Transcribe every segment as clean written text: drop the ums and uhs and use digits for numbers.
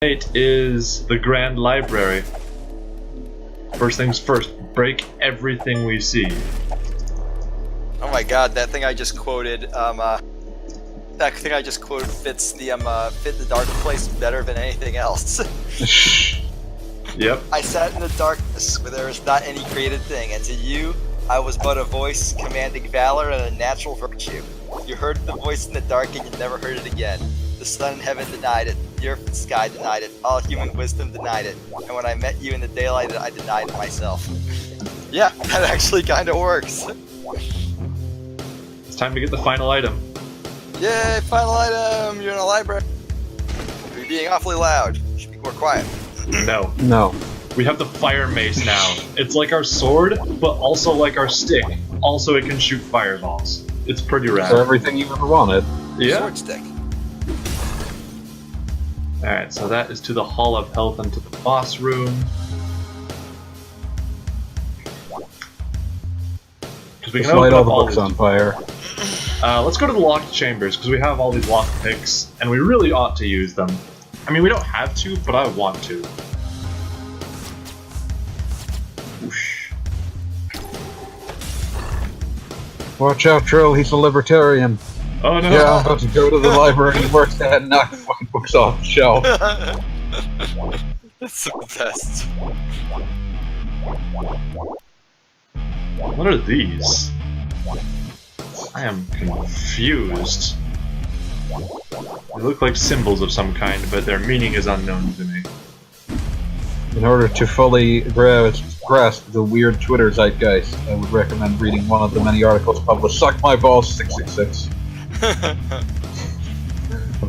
8 is the Grand Library. First things first, break everything we see. Oh my god, that thing I just quoted, fits the dark place better than anything else. Yep. I sat in the darkness where there was not any created thing, and to you, I was but a voice commanding valor and a natural virtue. You heard the voice in the dark and you never heard it again. The sun in heaven denied it, the earth and sky denied it, all human wisdom denied it, and when I met you in the daylight, I denied it myself. Yeah, that actually kinda works. It's time to get the final item. Yay, final item! You're in a library. You're being awfully loud. You should be more quiet. No. No. We have the fire mace now. It's like our sword, but also like our stick. Also, it can shoot fireballs. It's pretty rad. So everything you ever wanted. Yeah. Sword stick. Alright, so that is to the Hall of Health and to the boss room. We Just can light open all up the all books these. on fire. Let's go to the locked chambers, because we have all these locked picks, and we really ought to use them. I mean, we don't have to, but I want to. Whoosh. Watch out, Trill, he's a libertarian. Oh no! Yeah, I'm about to go to the library and work that and knock the fucking books off the shelf. That's the best. What are these? I am confused. They look like symbols of some kind, but their meaning is unknown to me. In order to fully grasp the weird Twitter zeitgeist, I would recommend reading one of the many articles published. Suck my balls 666. I'm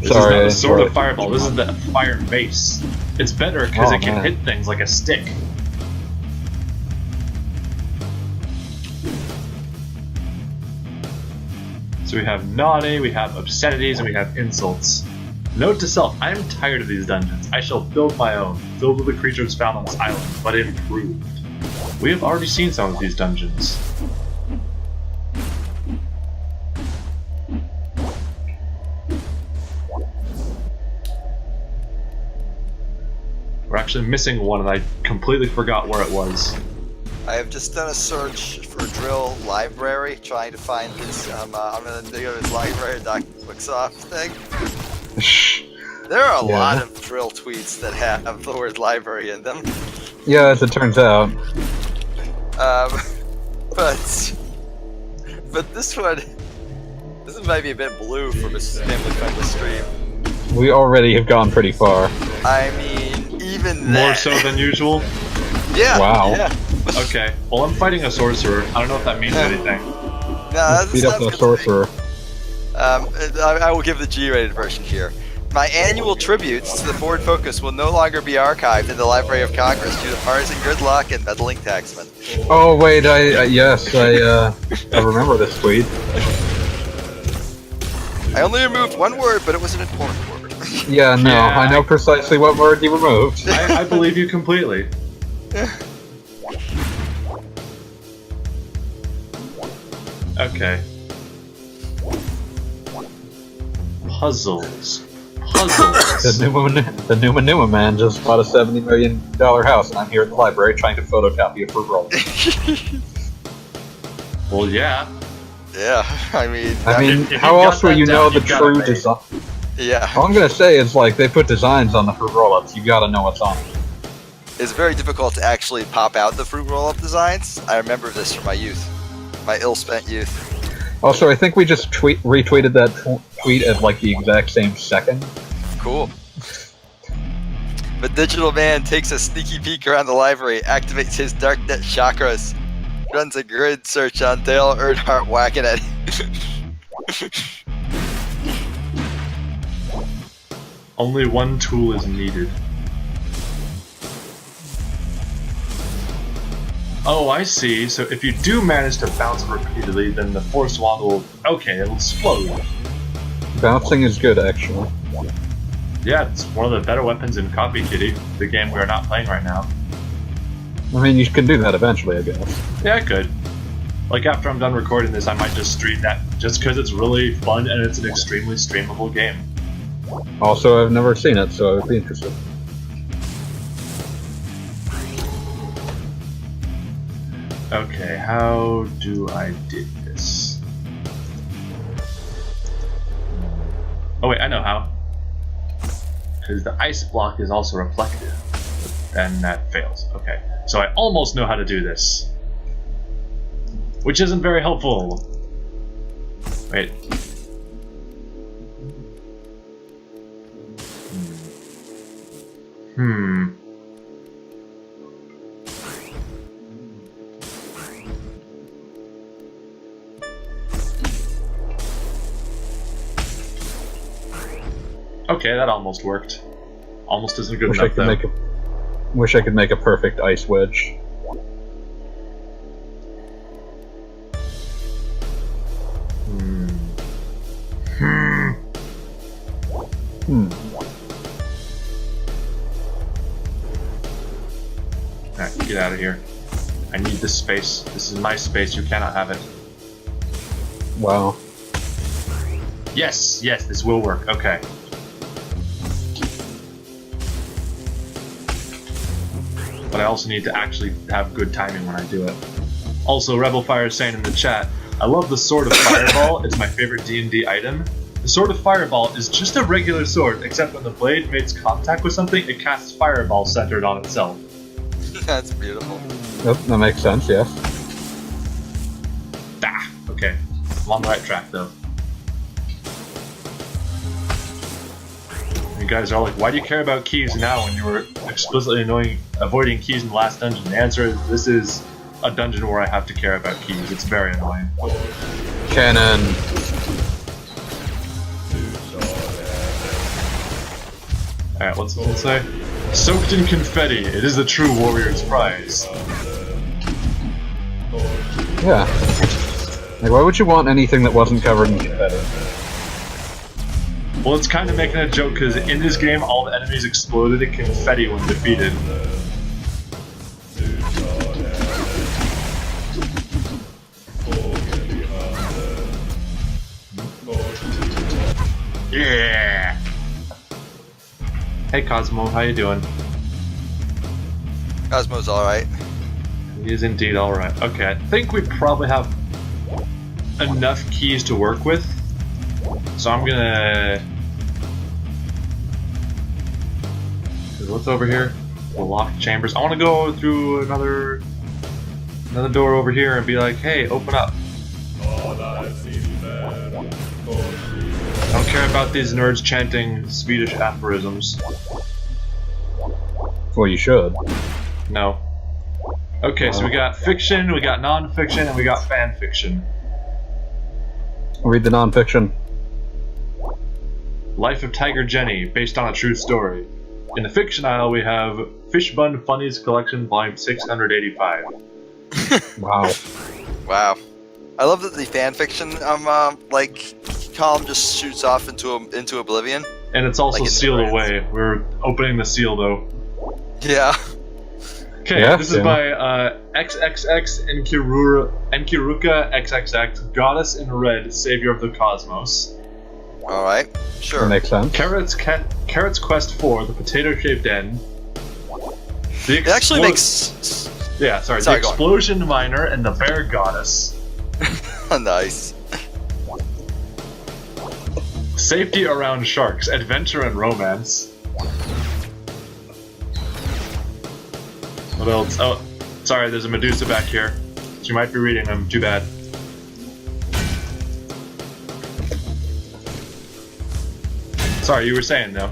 This sorry. is not the sword of fireball, this is the fire mace. It's better because it can hit things like a stick. So we have naughty, we have obscenities, and we have insults. Note to self, I am tired of these dungeons. I shall build my own, filled with the creatures found on this island, but improved. We have already seen some of these dungeons. We're actually missing one, and I completely forgot where it was. I have just done a search for Drill Library, trying to find this, I'm gonna go to this library .booksoft thing. There are a lot of Drill tweets that have the word library in them. Yeah, as it turns out. But this one might be a bit blue for a family-friendly stream. We already have gone pretty far. I mean, even More that. so than usual? Yeah. Wow. Yeah. Okay, well I'm fighting a sorcerer. I don't know if that means anything. No, that's Beat up the sorcerer. I will give the G-rated version here. My annual tributes to the Forward Focus will no longer be archived in the Library of Congress due to partisan gridlock and meddling taxmen. Oh wait, yes, I remember this tweet. I only removed one word, but it was an important word. Yeah, no, Yeah. I know precisely what word you removed. I believe you completely. Okay. Puzzles. The Numa man just bought a $70 million house, and I'm here at the library trying to photocopy a fruit roll. Well, yeah. Yeah, I mean, if how you've else got will you that know down, the you've got it true made. design? yeah, All I'm gonna say is, like, they put designs on the fruit roll-ups. You gotta know what's on it. it's very difficult to actually pop out the fruit roll-up designs. I remember this from my youth, my ill-spent youth. Also, I think we just retweeted that tweet at, like, the exact same second. Cool. But Digital Man takes a sneaky peek around the library, activates his Darknet chakras, runs a grid search on Dale Earnhardt whacking at Only one tool is needed. Oh, I see. So if you do manage to bounce repeatedly, then the force wand will... Okay, it'll explode. Bouncing is good, actually. Yeah, it's one of the better weapons in Copy Kitty, the game we are not playing right now. I mean, you can do that eventually, I guess. Yeah, I could. Like, after I'm done recording this, I might just stream that, just because it's really fun and it's an extremely streamable game. Also, I've never seen it, so I would be interested. Okay, how do I do this? Oh wait, I know how. Because the ice block is also reflective. And that fails. Okay, so I almost know how to do this. Which isn't very helpful. Wait. Okay, that almost worked. Almost isn't good enough though. Wish I could make a perfect ice wedge. Alright, get out of here. I need this space. This is my space, you cannot have it. Wow. Yes, yes, this will work. Okay. But I also need to actually have good timing when I do it. Also, Rebel Fire is saying in the chat, I love the Sword of Fireball. It's my favorite D&D item. The Sword of Fireball is just a regular sword, except when the blade makes contact with something, it casts Fireball centered on itself. That's beautiful. Yep, that makes sense, yes. Ah, okay. I'm on the right track, though. You guys are like, why do you care about keys now when you were explicitly avoiding keys in the last dungeon? The answer is, this is a dungeon where I have to care about keys. It's very annoying. Cannon. Alright, what's it say? Soaked in confetti, it is a true warrior's prize. Yeah. Like, why would you want anything that wasn't covered in confetti? Well, it's kind of making a joke because in this game, all the enemies exploded in confetti when defeated. Yeah! Hey Cosmo, how you doing? Kosmos alright. He is indeed alright. Okay, I think we probably have enough keys to work with. So I'm gonna... What's over here? The locked chambers. I want to go through another door over here and be like, hey, open up. I don't care about these nerds chanting Swedish aphorisms. Well, you should. No. Okay, so we got fiction, we got non-fiction, and we got fan fiction. Read the non-fiction. Life of Tiger Jenny, based on a true story. In the fiction aisle, we have Fish Bun Funnies Collection, volume 685. Wow. Wow. I love that the fanfiction column just shoots off into oblivion. And it's also Like sealed away. We're opening the seal though. Yeah. Okay, Yeah, this is by XXX Enkiruka XXX, Goddess in Red, Savior of the Cosmos. Alright, sure. That makes sense. Carrot's Quest 4, The Potato-Shaped End. It actually makes... Yeah, sorry The Explosion Miner and the Bear Goddess. Nice. Safety Around Sharks, Adventure and Romance. What else? Oh, sorry, there's a Medusa back here. She might be reading them, too bad. Sorry, you were saying though.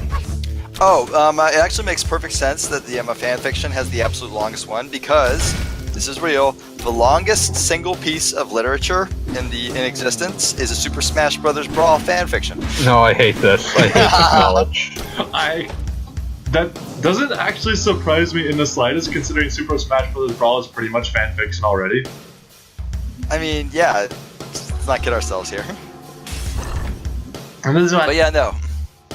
Oh, it actually makes perfect sense that the fanfiction has the absolute longest one because, this is real, the longest single piece of literature in existence is a Super Smash Bros. Brawl fanfiction. No, I hate this. I hate this knowledge. That doesn't actually surprise me in the slightest, considering Super Smash Bros. Brawl is pretty much fanfiction already. I mean, yeah, let's not kid ourselves here. And this is what, But yeah, no.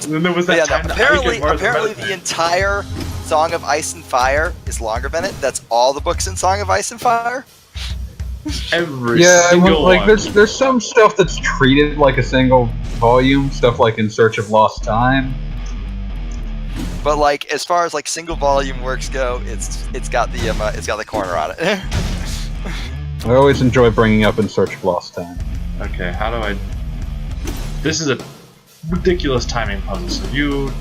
And then there was that time apparently the entire Song of Ice and Fire is longer than it. That's all the books in Song of Ice and Fire. Every single like one. there's some stuff that's treated like a single volume, stuff like In Search of Lost Time. But like as far as like single volume works go, it's got the corner on it. I always enjoy bringing up in search of lost time. Okay, how do I... This is a ridiculous timing puzzle, so you...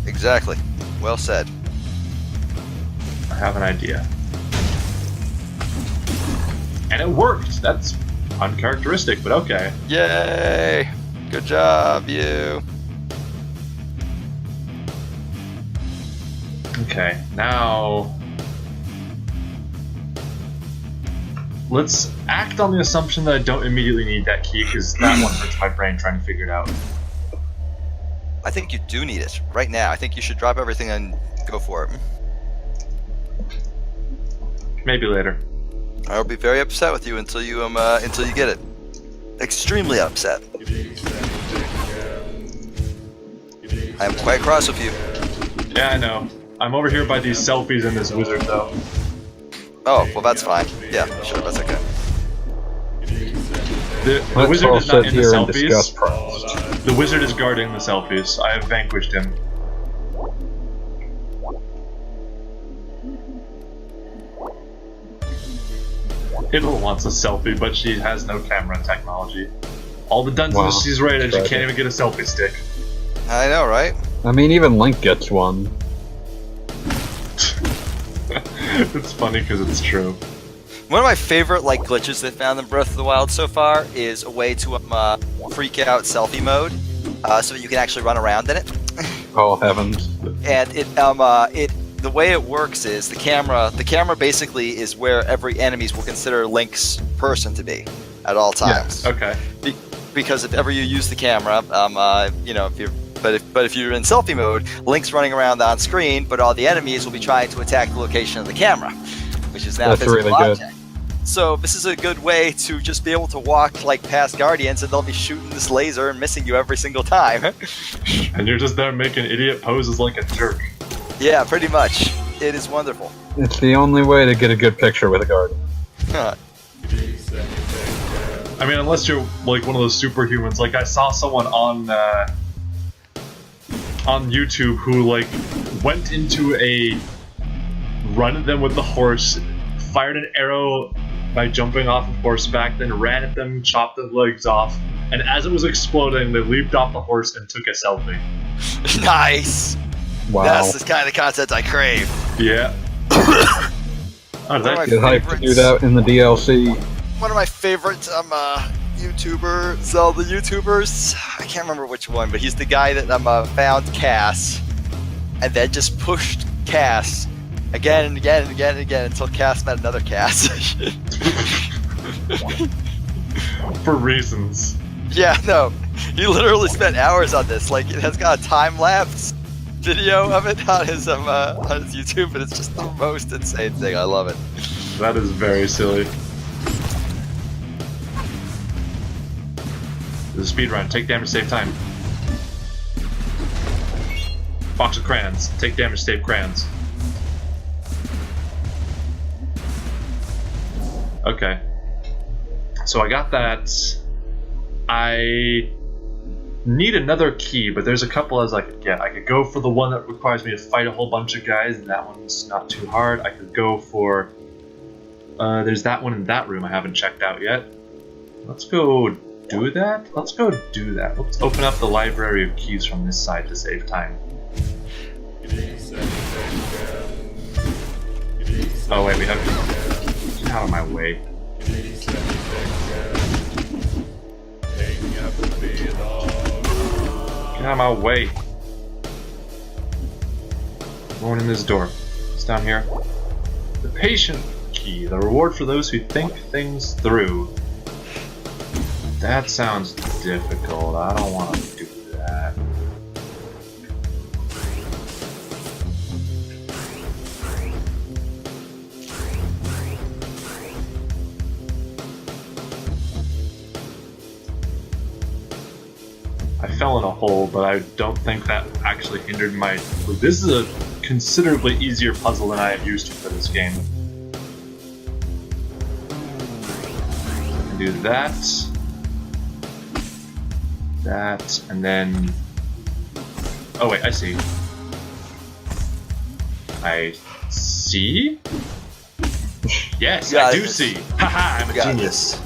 Exactly. Well said. I have an idea. And it worked! That's uncharacteristic, but okay. Yay! Good job, you. Okay, now... Let's act on the assumption that I don't immediately need that key, because that one hurts my brain trying to figure it out. I think you do need it right now. I think you should drop everything and go for it. Maybe later. I'll be very upset with you until you get it. Extremely upset. I am quite cross with you. Yeah, I know. I'm over here by these selfies and this wizard, though. Oh, well, that's fine. Yeah, sure, that's okay. The wizard is not in the selfies. The wizard is guarding the selfies. I have vanquished him. Ittle wants a selfie, but she has no camera technology. All the dungeons she's raided, she can't even get a selfie stick. I know, right? I mean, even Link gets one. It's funny because it's true. One of my favorite glitches they found in Breath of the Wild so far is a way to freak out selfie mode, so that you can actually run around in it. Oh heavens! And the way it works is the camera basically is where every enemies will consider Link's person to be at all times. Yeah, okay. Because if ever you use the camera, if you're in selfie mode, Link's running around on screen, but all the enemies will be trying to attack the location of the camera, which is now a physical really object. good. So this is a good way to just be able to walk past Guardians, and they'll be shooting this laser and missing you every single time. And you're just there making idiot poses like a jerk. Yeah, pretty much. It is wonderful. It's the only way to get a good picture with a Guardian. I mean, unless you're one of those superhumans. I saw someone on YouTube who went into a run at them with the horse, fired an arrow by jumping off of horseback, then ran at them, chopped their legs off, and as it was exploding, they leaped off the horse and took a selfie. Nice! Wow. That's the kind of content I crave. Yeah. Get hyped to do that in the DLC. One of my favorite Zelda YouTubers, I can't remember which one, but he's the guy that found Cass, and then just pushed Cass again and again and again and again until Cass met another Cass. For reasons. Yeah, no. He literally spent hours on this. It has got a time-lapse video of it on his YouTube, and it's just the most insane thing. I love it. That is very silly. This is a speedrun. Take damage, save time. Box of crayons. Take damage, save crayons. Okay. So I got that. I need another key, but there's a couple as I could get. I could go for the one that requires me to fight a whole bunch of guys, and that one's not too hard. I could go for... there's that one in that room I haven't checked out yet. Let's go do that? Let's go do that. Let's open up the library of keys from this side to save time. Oh wait, we have to... Get out of my way. Get out of my way. Going in this door. It's down here. The patient key. The reward for those who think things through. That sounds difficult. I don't want to do that. I fell in a hole, but I don't think that actually hindered my... This is a considerably easier puzzle than I am used to for this game. I can do that. that, and then... Oh wait, I see. I see? Yes, I do see! Haha, I'm a genius.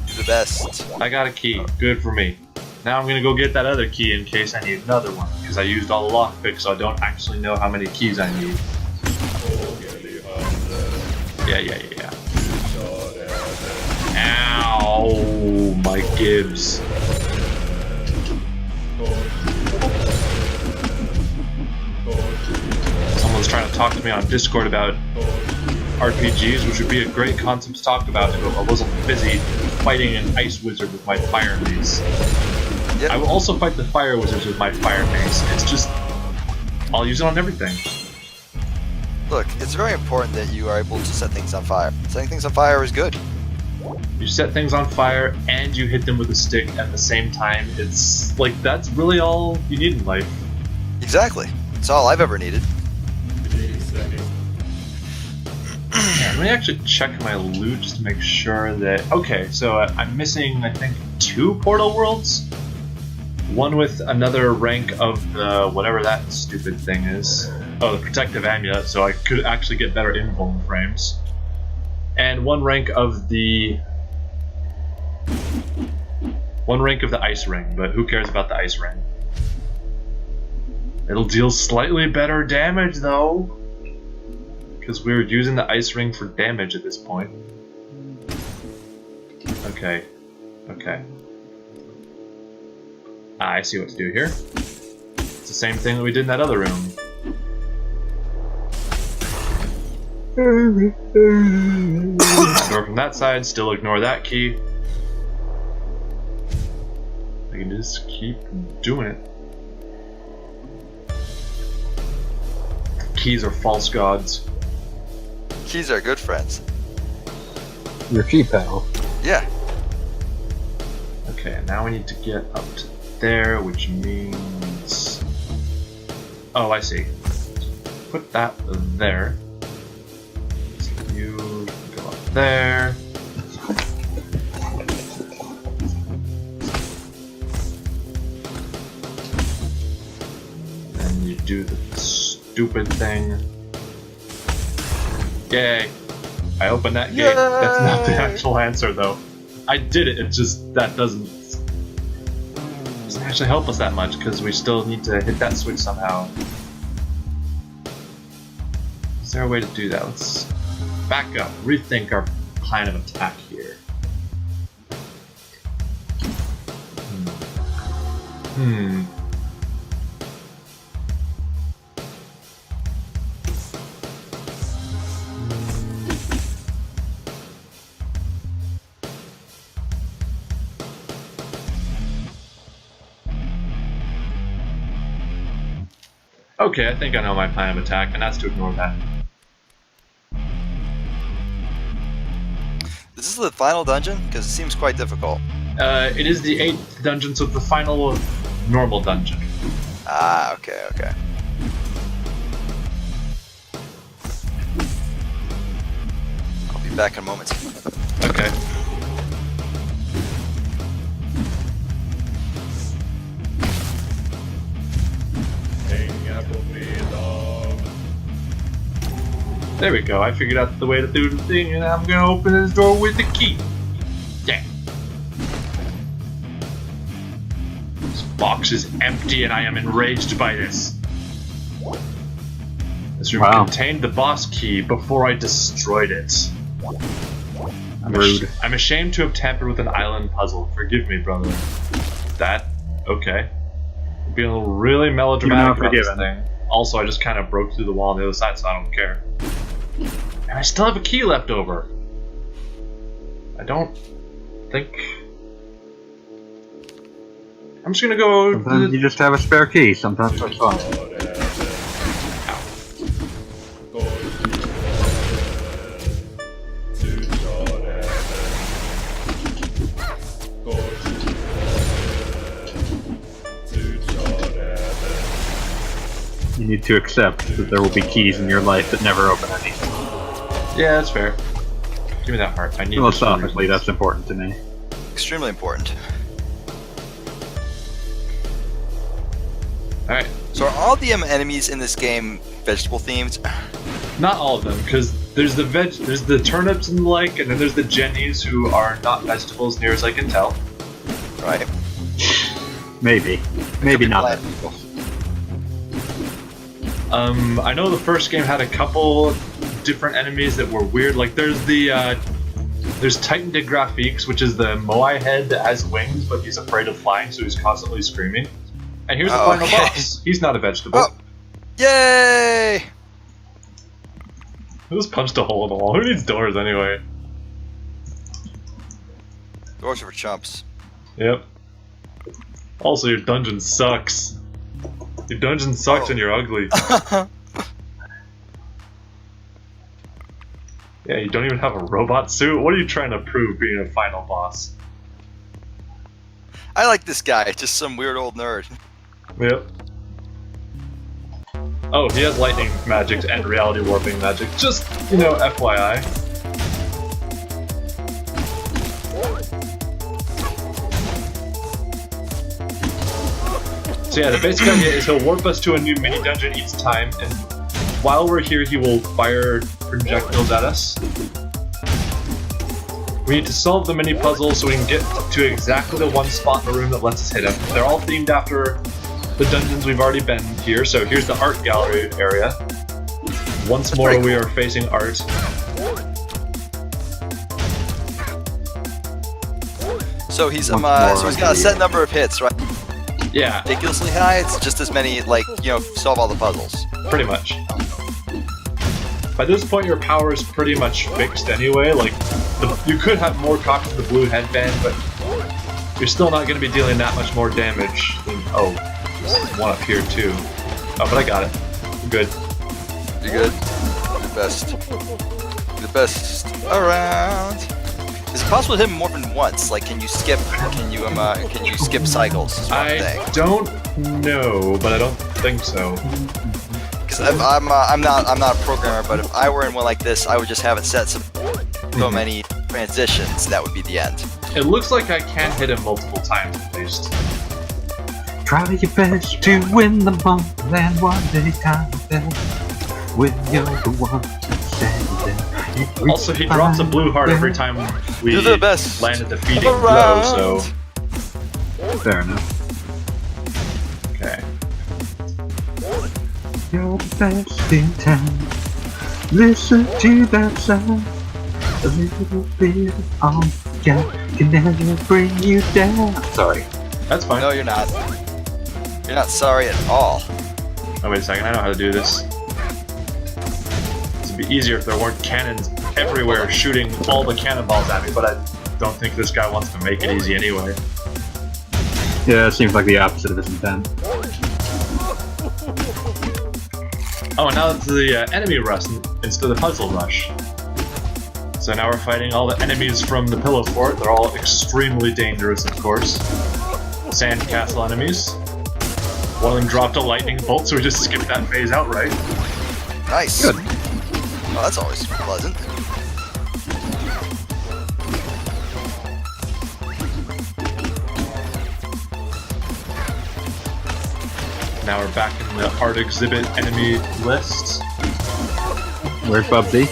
You're the best. I got a key. Good for me. Now I'm gonna go get that other key in case I need another one, because I used all the lockpicks, so I don't actually know how many keys I need. Yeah. Ow! My Gibbs. Someone's trying to talk to me on Discord about RPGs, which would be a great concept to talk about if I wasn't busy fighting an ice wizard with my fire mace. Yep. I will also fight the fire wizards with my fire mace. It's just... I'll use it on everything. Look, it's very important that you are able to set things on fire. Setting things on fire is good. You set things on fire and you hit them with a stick at the same time. It's like, that's really all you need in life. Exactly. It's all I've ever needed. Yeah, let me actually check my loot just to make sure that... Okay, so I'm missing, I think, 2 portal worlds? One with another rank of the... whatever that stupid thing is. Oh, the protective amulet, so I could actually get better invuln frames. And one rank of the ice ring, but who cares about the ice ring? It'll deal slightly better damage though, because we're using the ice ring for damage at this point. Okay. I see what to do here. It's the same thing that we did in that other room. Ignore from that side, still ignore that key. I can just keep doing it. Keys are false gods. Keys are good friends. Your key pal. Yeah. Okay, now we need to get up to there, which means... Oh, I see. Put that there. You go up there. Then you do the stupid thing. Yay! I opened that gate. That's not the actual answer though. I did it, it just, that doesn't actually help us that much because we still need to hit that switch somehow. Is there a way to do that? Let's back up, rethink our plan of attack here. Okay, I think I know my plan of attack, and that's to ignore that. This is the final dungeon? Because it seems quite difficult. It is the 8th dungeon, so the final normal dungeon. Ah, okay. I'll be back in a moment. Okay. There we go, I figured out the way to do the thing, and I'm gonna open this door with the key. Yeah. This box is empty and I am enraged by this. This room contained the boss key before I destroyed it. I'm ashamed to have tampered with an island puzzle. Forgive me, brother. Okay. I'm being really melodramatic about this thing. Also, I just kind of broke through the wall on the other side, so I don't care. And I still have a key left over. I don't think... I'm just gonna go... Sometimes you just have a spare key, sometimes that's fine. You need to accept that there will be keys in your life that never open anything. Yeah, that's fair. Give me that heart. I need philosophically, that's important to me. Extremely important. Alright. So are all the enemies in this game vegetable themed? Not all of them, because there's the turnips and the like, and then there's the jennies who are not vegetables near as I can tell. Right. Maybe not vegetables. I know the first game had a couple different enemies that were weird. Like there's Titan de Graphiques, which is the Moai head that has wings, but he's afraid of flying, so he's constantly screaming. And here's the final boss. He's not a vegetable. Oh. Yay! Who just punched a hole in the wall? Who needs doors anyway? Doors are for chumps. Yep. Also, your dungeon sucks. Your dungeon sucks and you're ugly. Yeah, you don't even have a robot suit? What are you trying to prove being a final boss? I like this guy, just some weird old nerd. Yep. Oh, he has lightning magic and reality warping magic. Just, you know, FYI. So yeah, the basic idea is he'll warp us to a new mini dungeon each time, and while we're here he will fire projectiles at us. We need to solve the mini puzzle so we can get to exactly the one spot in the room that lets us hit him. They're all themed after the dungeons we've already been here, so here's the art gallery area. Once more we are facing art. So he's got a set number of hits, right? Yeah. Ridiculously high, it's just as many, like, you know, solve all the puzzles. Pretty much. By this point your power is pretty much fixed anyway, like, you could have more copies of the blue headband, but you're still not going to be dealing that much more damage than, oh, there's one up here too. Oh, but I got it. I'm good. You're good. You're the best. You're the best around. Is it possible to hit him more than once? Like, can you skip cycles? I don't know, but I don't think so. Because I'm not a programmer, but if I were in one like this, I would just have it set so many transitions. That would be the end. It looks like I can hit him multiple times at least. Try your best to win the month, and one day time when you're the one to say. Also, he drops a blue heart every time we land a defeating blow, so... Fair enough. Okay. You're the best in town. Listen to that sound. A little bit on can never bring you down. Sorry. That's fine. No, you're not. You're not sorry at all. Oh, wait a second. I know how to do this. This would be easier if there weren't cannons everywhere shooting all the cannonballs at me, but I don't think this guy wants to make it easy anyway. Yeah, it seems like the opposite of his intent. Oh, and now it's the enemy rush instead of the puzzle rush. So now we're fighting all the enemies from the Pillow Fort. They're all extremely dangerous, of course. Sandcastle enemies. One of them dropped a lightning bolt, so we just skipped that phase outright. Nice. Good. Well, that's always pleasant. Now we're back in the art exhibit enemy list. Where's Bubsy?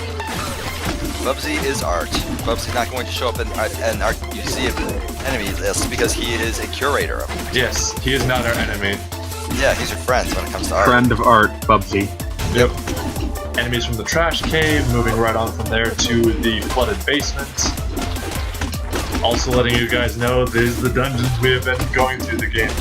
Bubsy is art. Bubsy's not going to show up in an art museum enemy list because he is a curator of it. Yes, he is not our enemy. Yeah, he's your friend when it comes to art. Friend of art, Bubsy. Yep. Enemies from the trash cave, moving right on from there to the flooded basement. Also letting you guys know, these are the dungeons we have been going through the game.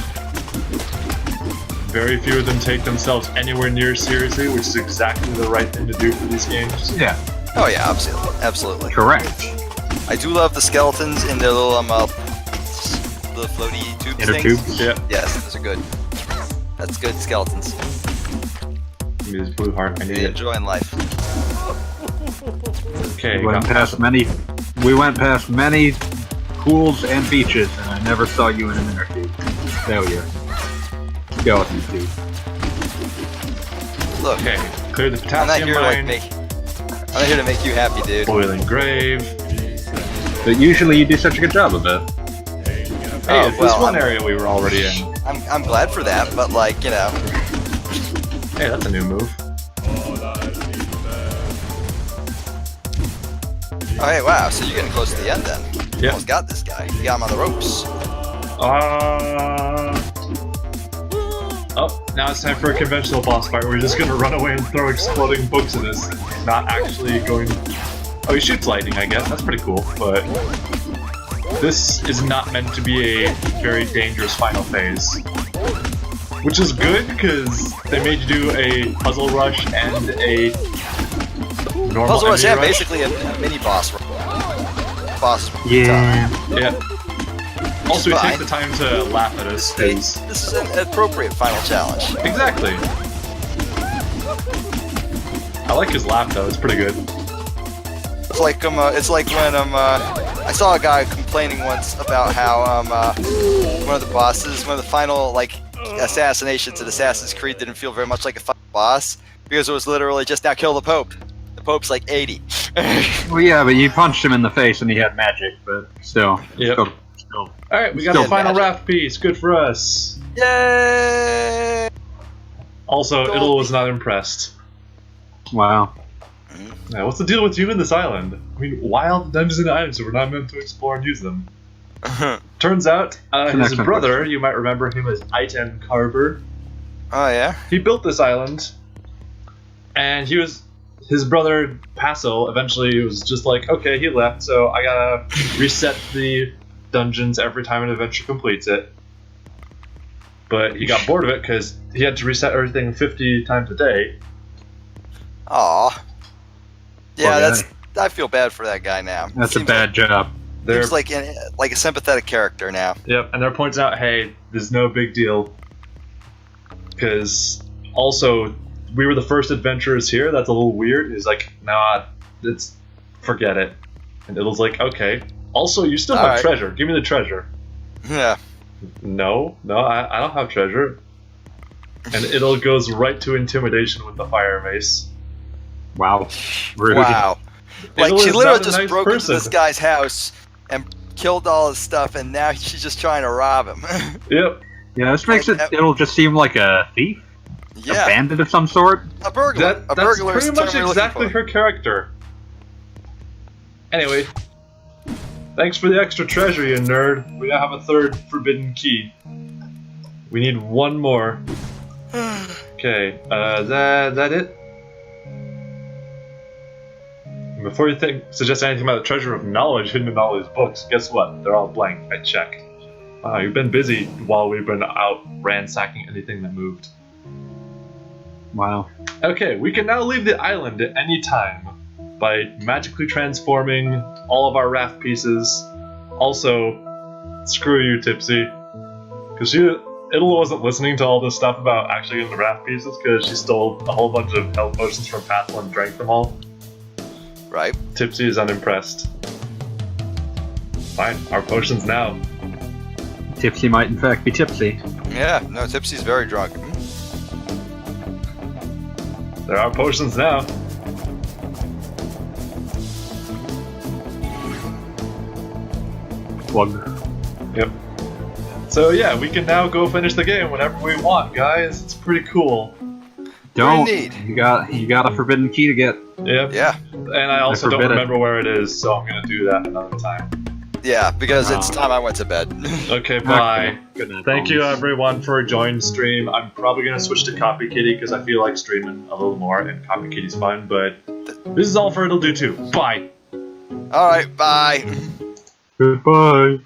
Very few of them take themselves anywhere near seriously, which is exactly the right thing to do for these games. Yeah. Oh yeah, absolutely, absolutely. Correct. I do love the skeletons in their little the floaty tubes Inner things. tubes? Yeah. Yes, those are good. That's good skeletons. Give me this blue heart, I need They it. enjoy in life. Okay, We went past many pools and beaches, and I never saw you in an inner tube. Failure. Skeleton tube. Look, Okay, clear the I'm not potassium here to mine. I'm not here to make you happy, dude. Boiling grave. But usually you do such a good job of it. Hey, Oh, it's well, this one area we were already in. I'm glad for that, but like, you know. Hey, that's a new move. Oh, hey, wow, so you're getting close to the end then. Yep. Almost got this guy. You got him on the ropes. Oh, now it's time for a conventional boss fight. We're just gonna run away and throw exploding books at this. Not actually going... Oh, he shoots lightning, I guess. That's pretty cool, but... This is not meant to be a very dangerous final phase. Which is good, because they made you do a puzzle rush and a normal Puzzle rush and rush. basically a mini boss. Boss. Yeah. Yeah. Also, we Fine. take the time to laugh at us, because... This is an appropriate final challenge. Exactly. I like his laugh, though. It's pretty good. It's like when I saw a guy complaining once about how one of the bosses, one of the final like assassinations in Assassin's Creed didn't feel very much like a final boss because it was literally just now kill the Pope. The Pope's like 80. Well, yeah, but you punched him in the face and he had magic, but still. Yep. Still. Alright, we got Still the final magic. raft piece. Good for us. Yay! Also, Ittle was not impressed. Wow. Yeah, what's the deal with you in this island? I mean, wild dungeons and items that we're not meant to explore and use them. Turns out, his Next one, brother, you might remember him as Ittle Carver, Oh yeah. he built this island, and his brother Paso eventually was just like, okay, he left, so I gotta reset the dungeons every time an adventure completes it. But he got bored of it because he had to reset everything 50 times a day. Aw. Yeah, Poor that's. I feel bad for that guy now. That's Seems a bad job. They're, Seems like a sympathetic character now. yep, and they're pointing out, hey, there's no big deal. Because also, we were the first adventurers here. That's a little weird. He's like, nah, forget it. And Ittle's like, okay. Also, you still have Alright. treasure. Give me the treasure. Yeah. No, I don't have treasure. And Ittle goes right to intimidation with the fire mace. Wow. Rude. Wow. Like Ittle she is literally not a just nice broke person. into this guy's house and killed all his stuff, and now she's just trying to rob him. Yep. Yeah, this makes it'll just seem like a thief? A Yeah, bandit of some sort? a burglar. A That's burglar is pretty the much term we're exactly looking for. her character. Anyway, thanks for the extra treasure, you nerd. We now have a third forbidden key. We need one more. Okay, that it? Before you suggest anything about the treasure of knowledge hidden in all these books, guess what? They're all blank. I checked. Wow, you've been busy while we've been out ransacking anything that moved. Wow. Okay, we can now leave the island at any time by magically transforming all of our raft pieces. Also, screw you, Tipsy. Because Ittle wasn't listening to all this stuff about actually getting the raft pieces because she stole a whole bunch of health potions from Pathel and drank them all. Right. Tipsy is unimpressed. Fine, our potions now. Tipsy might in fact be tipsy. Yeah. No, Tipsy's very drunk. There are potions now. Plug. Yep. So yeah, we can now go finish the game whenever we want, guys. It's pretty cool. Don't. Indeed. You got a forbidden key to get. Yep. Yeah. And I also don't forbid it. remember where it is, so I'm gonna do that another time. Yeah, because it's Oh. time I went to bed. Okay, bye. Okay. Good night, Thank you Bones. everyone for joining stream. I'm probably gonna switch to Copy Kitty because I feel like streaming a little more, and Copy Kitty's fun. But this is all for It'll Do Too. Bye. All right. Bye. Goodbye.